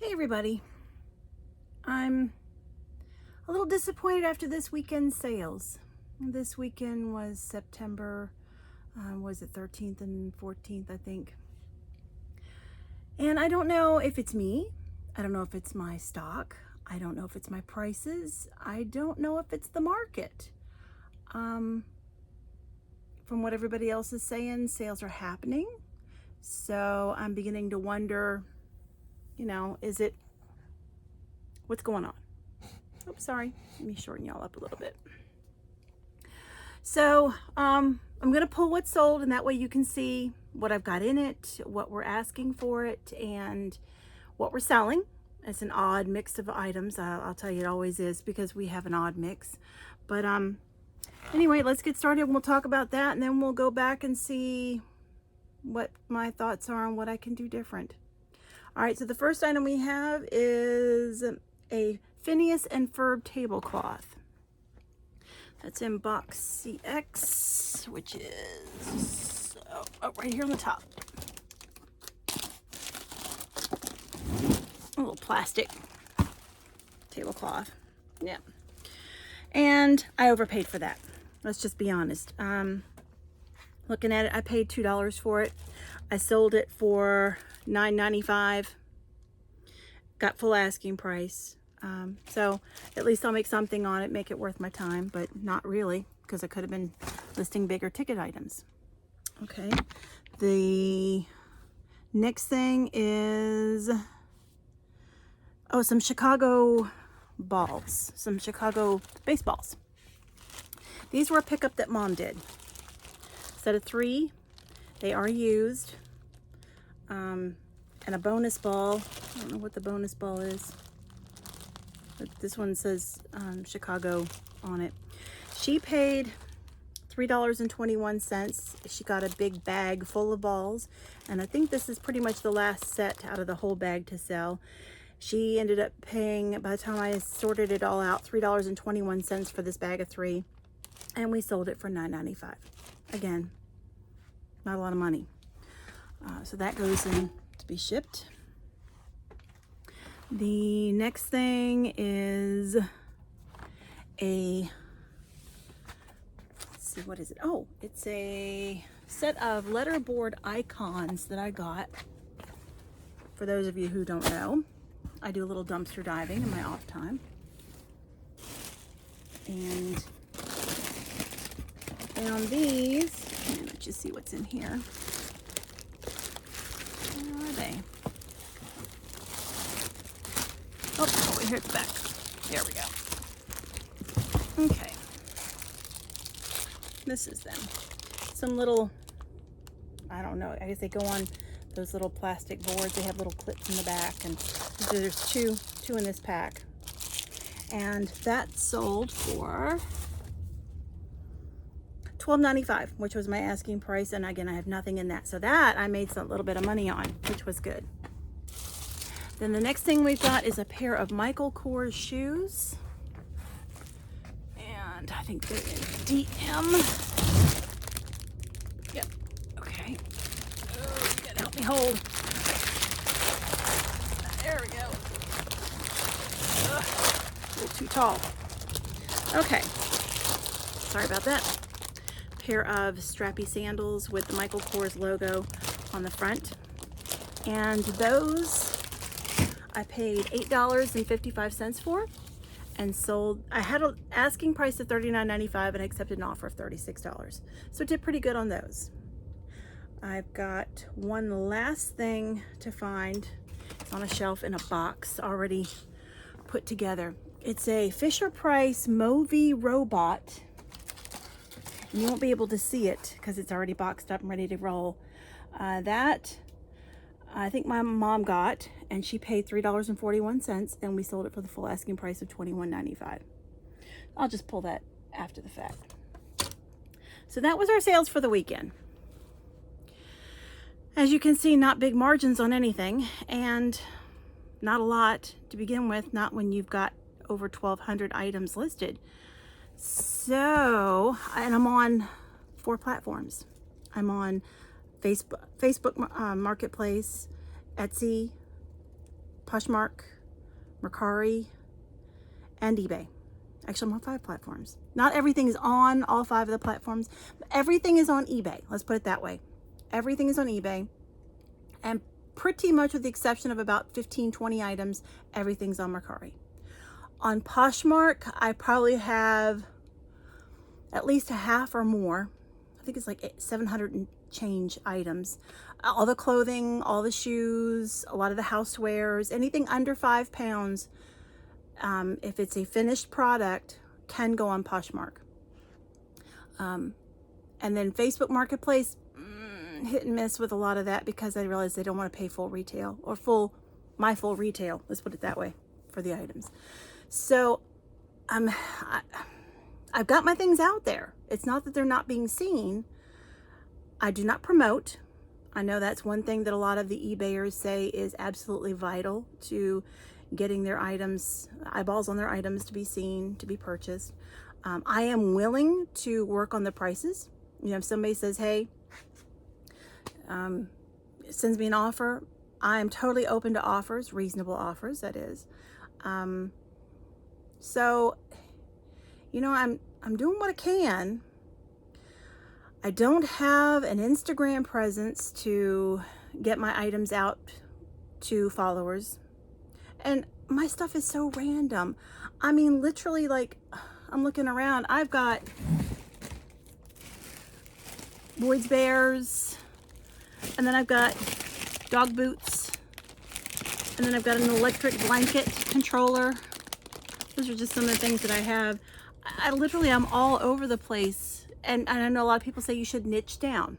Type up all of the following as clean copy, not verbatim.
Hey everybody, I'm a little disappointed after this weekend's sales. This weekend was September, was it 13th and 14th, I think. And I don't know if it's me, I don't know if it's my stock, I don't know if it's my prices, I don't know if it's the market. From what everybody else is saying, sales are happening. So I'm beginning to wonder, is it, what's going on? Oops, sorry. Let me shorten y'all up a little bit. So I'm going to pull what's sold, and that way you can see what I've got in it, what we're asking for it, and what we're selling. It's an odd mix of items. I'll tell you, it always is because we have an odd mix. But anyway, let's get started. We'll talk about that, and then we'll go back and see what my thoughts are on what I can do different. All right, so the first item we have is a Phineas and Ferb tablecloth. That's in box CX, which is right here on the top. A little plastic tablecloth. Yeah. And I overpaid for that. Let's just be honest. Looking at it, I paid $2 for it. I sold it for $9.95. Got full asking price. So at least I'll make something on it, make it worth my time, but not really, because I could have been listing bigger ticket items. Okay. The next thing is, some Chicago balls, some Chicago baseballs. These were a pickup that Mom did. Set of 3. They are used. And a bonus ball. I don't know what the bonus ball is, but this one says Chicago on it. She paid $3.21. She got a big bag full of balls, and I think this is pretty much the last set out of the whole bag to sell. She ended up paying, by the time I sorted it all out, $3.21 for this bag of 3, and we sold it for $9.95. Again, not a lot of money. So that goes in to be shipped. The next thing is let's see, what is it? Oh, it's a set of letterboard icons that I got. For those of you who don't know, I do a little dumpster diving in my off time. And I found these. Let's just see what's in here. Where are they? Oh, over here at the back. There we go. Okay. This is them. Some little, I don't know, I guess they go on those little plastic boards. They have little clips in the back, and there's two in this pack. And that sold for $12.95, which was my asking price. And again, I have nothing in that. So that I made a little bit of money on, which was good. Then the next thing we've got is a pair of Michael Kors shoes. And I think they're in DM. Yep. Okay. Oh, you gotta help me hold. There we go. Ugh, a little too tall. Okay. Sorry about that. Pair of strappy sandals with the Michael Kors logo on the front. And those I paid $8.55 for, and sold. I had an asking price of $39.95 and I accepted an offer of $36. So did pretty good on those. I've got one last thing to find. It's on a shelf in a box already put together. It's a Fisher-Price Movi robot. And you won't be able to see it because it's already boxed up and ready to roll. That I think my mom got, and she paid $3.41, and we sold it for the full asking price of $21.95. I'll just pull that after the fact. So that was our sales for the weekend. As you can see, not big margins on anything, and not a lot to begin with, not when you've got over 1,200 items listed. So, and I'm on 4 platforms. I'm on Facebook Marketplace, Etsy, Poshmark, Mercari, and eBay. Actually, I'm on 5 platforms. Not everything is on all 5 of the platforms, but everything is on eBay. Let's put it that way. Everything is on eBay. And pretty much with the exception of about 15, 20 items, everything's on Mercari. On Poshmark, I probably have at least a half or more. I think it's like 700 and change items. All the clothing, all the shoes, a lot of the housewares, anything under 5 pounds, if it's a finished product, can go on Poshmark. And then Facebook Marketplace, hit and miss with a lot of that because I realize they don't want to pay full retail or my full retail. Let's put it that way for the items. So I've got my things out there. It's not that they're not being seen. I do not promote. I know that's one thing that a lot of the eBayers say is absolutely vital to getting their items, eyeballs on their items to be seen, to be purchased. I am willing to work on the prices. You know, if somebody says, hey, sends me an offer, I am totally open to offers, reasonable offers, that is. So, you know, I'm doing what I can. I don't have an Instagram presence to get my items out to followers. And my stuff is so random. I mean, literally, like, I'm looking around. I've got Boyd's Bears, and then I've got dog boots, and then I've got an electric blanket controller. Those are just some of the things that I have. I literally, I'm all over the place. And I know a lot of people say you should niche down.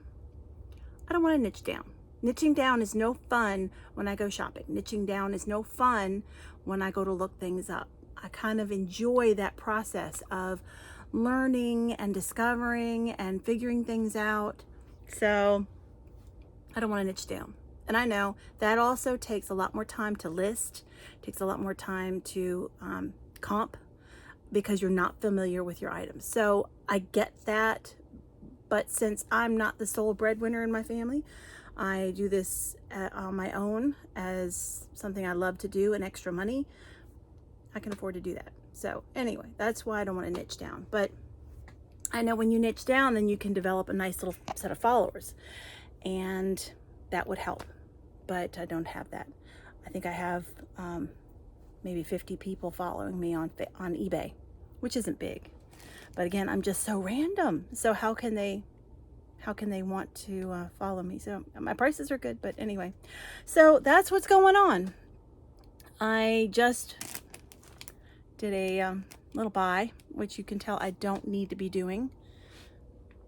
I don't want to niche down. Niching down is no fun when I go shopping. Niching down is no fun when I go to look things up. I kind of enjoy that process of learning and discovering and figuring things out. So I don't want to niche down. And I know that also takes a lot more time to list, takes a lot more time to comp, because you're not familiar with your items. So I get that, but since I'm not the sole breadwinner in my family, I do this on my own as something I love to do and extra money. I can afford to do that. So anyway, that's why I don't want to niche down. But I know when you niche down, then you can develop a nice little set of followers, and that would help. But I don't have that. I think I have maybe 50 people following me on eBay, which isn't big. But again, I'm just so random. So how can they want to follow me? So my prices are good, but anyway. So that's what's going on. I just did a little buy, which you can tell I don't need to be doing.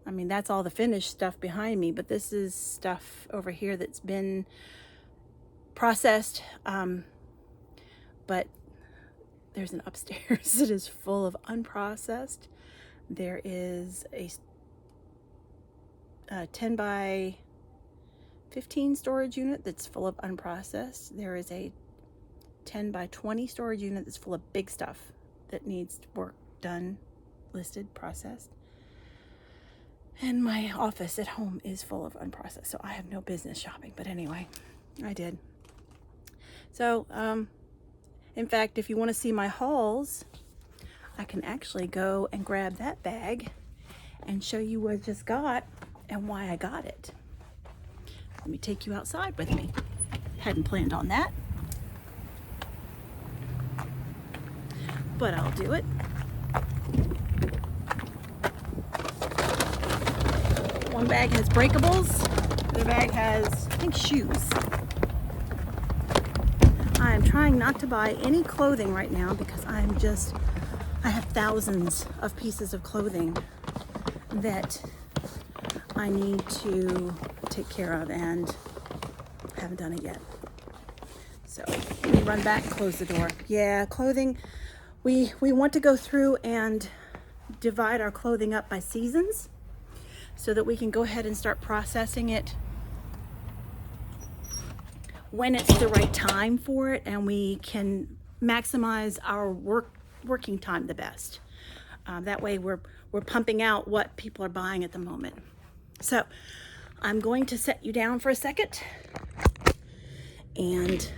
I mean, that's all the finished stuff behind me, but this is stuff over here that's been processed. But there's an upstairs that is full of unprocessed. There is a 10 by 15 storage unit that's full of unprocessed. There is a 10 by 20 storage unit that's full of big stuff that needs work done, listed, processed. And my office at home is full of unprocessed, so I have no business shopping. But anyway, I did. So, in fact, if you want to see my hauls, I can actually go and grab that bag and show you what I just got and why I got it. Let me take you outside with me. Hadn't planned on that, but I'll do it. One bag has breakables, the other bag has, I think, shoes. I am trying not to buy any clothing right now because I have thousands of pieces of clothing that I need to take care of and haven't done it yet. So let me run back and close the door. Yeah, clothing, we want to go through and divide our clothing up by seasons so that we can go ahead and start processing it when it's the right time for it, and we can maximize our working time the best. That way we're pumping out what people are buying at the moment. So I'm going to set you down for a second and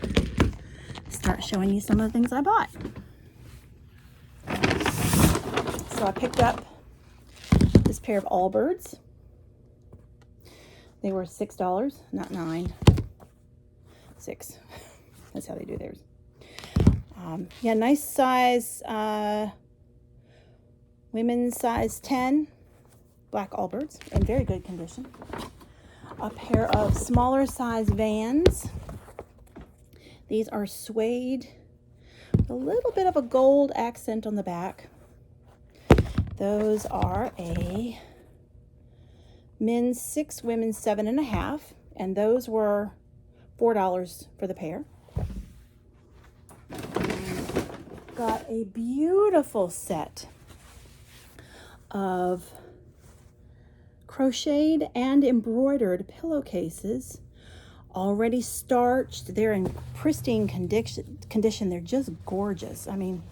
showing you some of the things I bought. So I picked up this pair of Allbirds. They were $6, not $9. $6. That's how they do theirs. Yeah, nice size, women's size 10, black Allbirds, in very good condition. A pair of smaller size Vans. These are suede, with a little bit of a gold accent on the back. Those are a men's 6, women's 7.5, and those were $4 for the pair. Got a beautiful set of crocheted and embroidered pillowcases, already starched. They're in pristine condition. They're just gorgeous. I mean,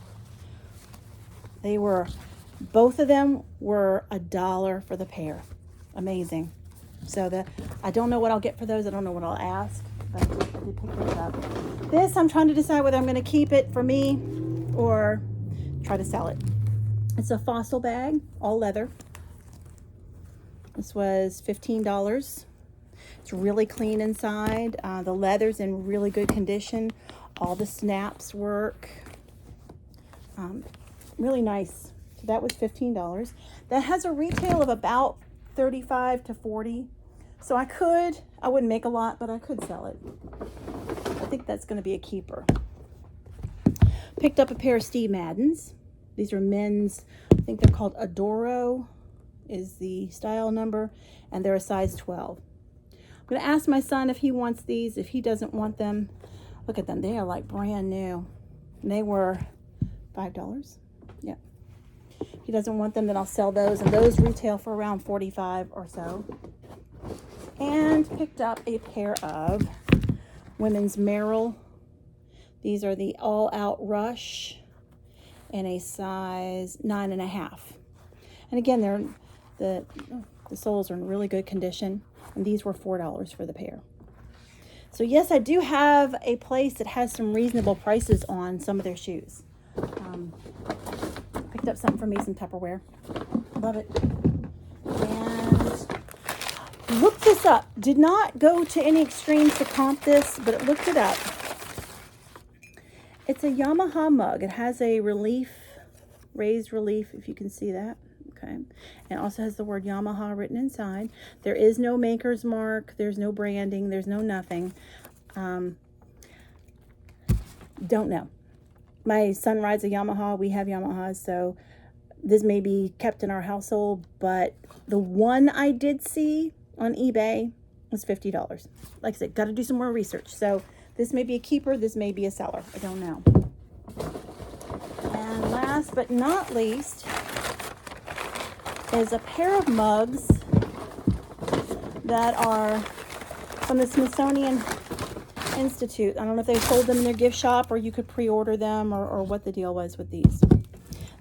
both of them were $1 for the pair. Amazing. So I don't know what I'll get for those. I don't know what I'll ask, but I did pick those up. This, I'm trying to decide whether I'm going to keep it for me or try to sell it. It's a Fossil bag, all leather. This was $15. It's really clean inside. The leather's in really good condition. All the snaps work. Really nice. So that was $15. That has a retail of about $35 to $40. So I wouldn't make a lot, but I could sell it. I think that's going to be a keeper. Picked up a pair of Steve Maddens. These are men's, I think they're called Adoro is the style number, and they're a size 12. I'm going to ask my son if he wants these. If he doesn't want them, look at them. They are like brand new. And they were $5. Yeah. If he doesn't want them, then I'll sell those, and those retail for around $45 or so. And picked up a pair of women's Merrill. These are the All Out Rush in a size 9.5. And again, the soles are in really good condition, and these were $4 for the pair. So yes, I do have a place that has some reasonable prices on some of their shoes. Picked up something for me, some Tupperware. Love it. And looked this up. Did not go to any extremes to comp this, but it looked it up. It's a Yamaha mug. It has a raised relief, if you can see that. Okay. And it also has the word Yamaha written inside. There is no maker's mark. There's no branding. There's no nothing. Don't know. My son rides a Yamaha. We have Yamahas, so this may be kept in our household, but the one I did see on eBay was $50. Like I said, got to do some more research. So this may be a keeper. This may be a seller. I don't know. And last but not least is a pair of mugs that are from the Smithsonian Institute. I don't know if they sold them in their gift shop or you could pre-order them or what the deal was with these.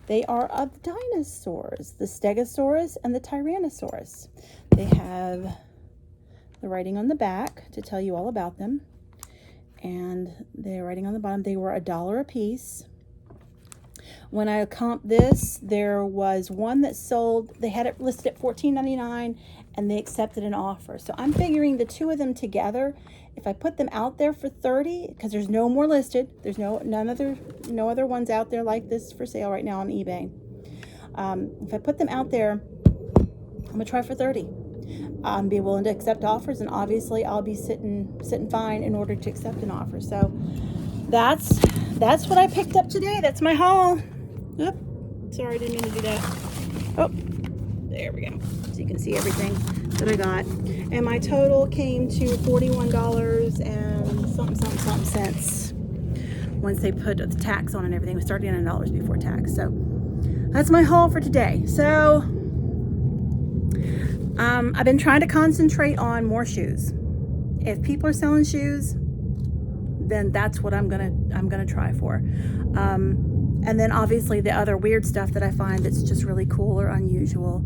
They are of dinosaurs, the Stegosaurus and the Tyrannosaurus. They have the writing on the back to tell you all about them. And the writing on the bottom, they were $1 a piece. When I comped this, there was one that sold, they had it listed at $14.99 and they accepted an offer. So I'm figuring the two of them together, if I put them out there for $30, because there's no more listed, there's no other ones out there like this for sale right now on eBay. If I put them out there, I'm gonna try for $30. Be willing to accept offers, and obviously I'll be sitting fine in order to accept an offer. So that's what I picked up today. That's my haul. Oop, sorry, didn't mean to do that. Oh, there we go. So you can see everything that I got. And my total came to $41 and something cents. Once they put the tax on and everything, it was $39 before tax. So that's my haul for today. So I've been trying to concentrate on more shoes. If people are selling shoes, then that's what I'm gonna try for. And then obviously the other weird stuff that I find that's just really cool or unusual,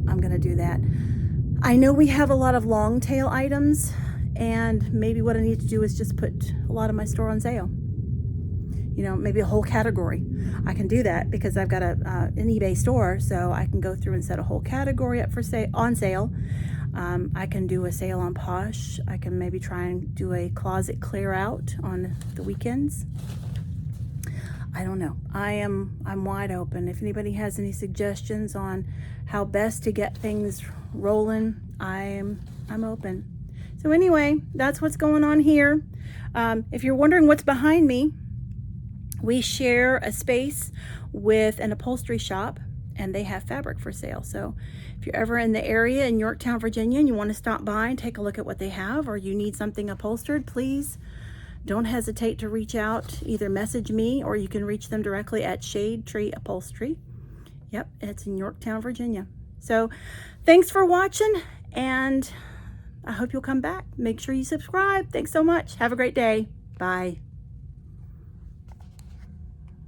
I'm gonna do that. I know we have a lot of long tail items, and maybe what I need to do is just put a lot of my store on sale. you know, maybe a whole category. I can do that because I've got an eBay store, so I can go through and set a whole category up for on sale. I can do a sale on Posh. I can maybe try and do a closet clear out on the weekends. I don't know. I'm wide open. If anybody has any suggestions on how best to get things rolling, I'm open. So anyway, that's what's going on here. If you're wondering what's behind me, we share a space with an upholstery shop, and they have fabric for sale. So if you're ever in the area in Yorktown, Virginia, and you want to stop by and take a look at what they have, or you need something upholstered, please don't hesitate to reach out. Either message me or you can reach them directly at Shade Tree Upholstery. Yep, it's in Yorktown, Virginia. So thanks for watching, and I hope you'll come back. Make sure you subscribe. Thanks so much. Have a great day. Bye.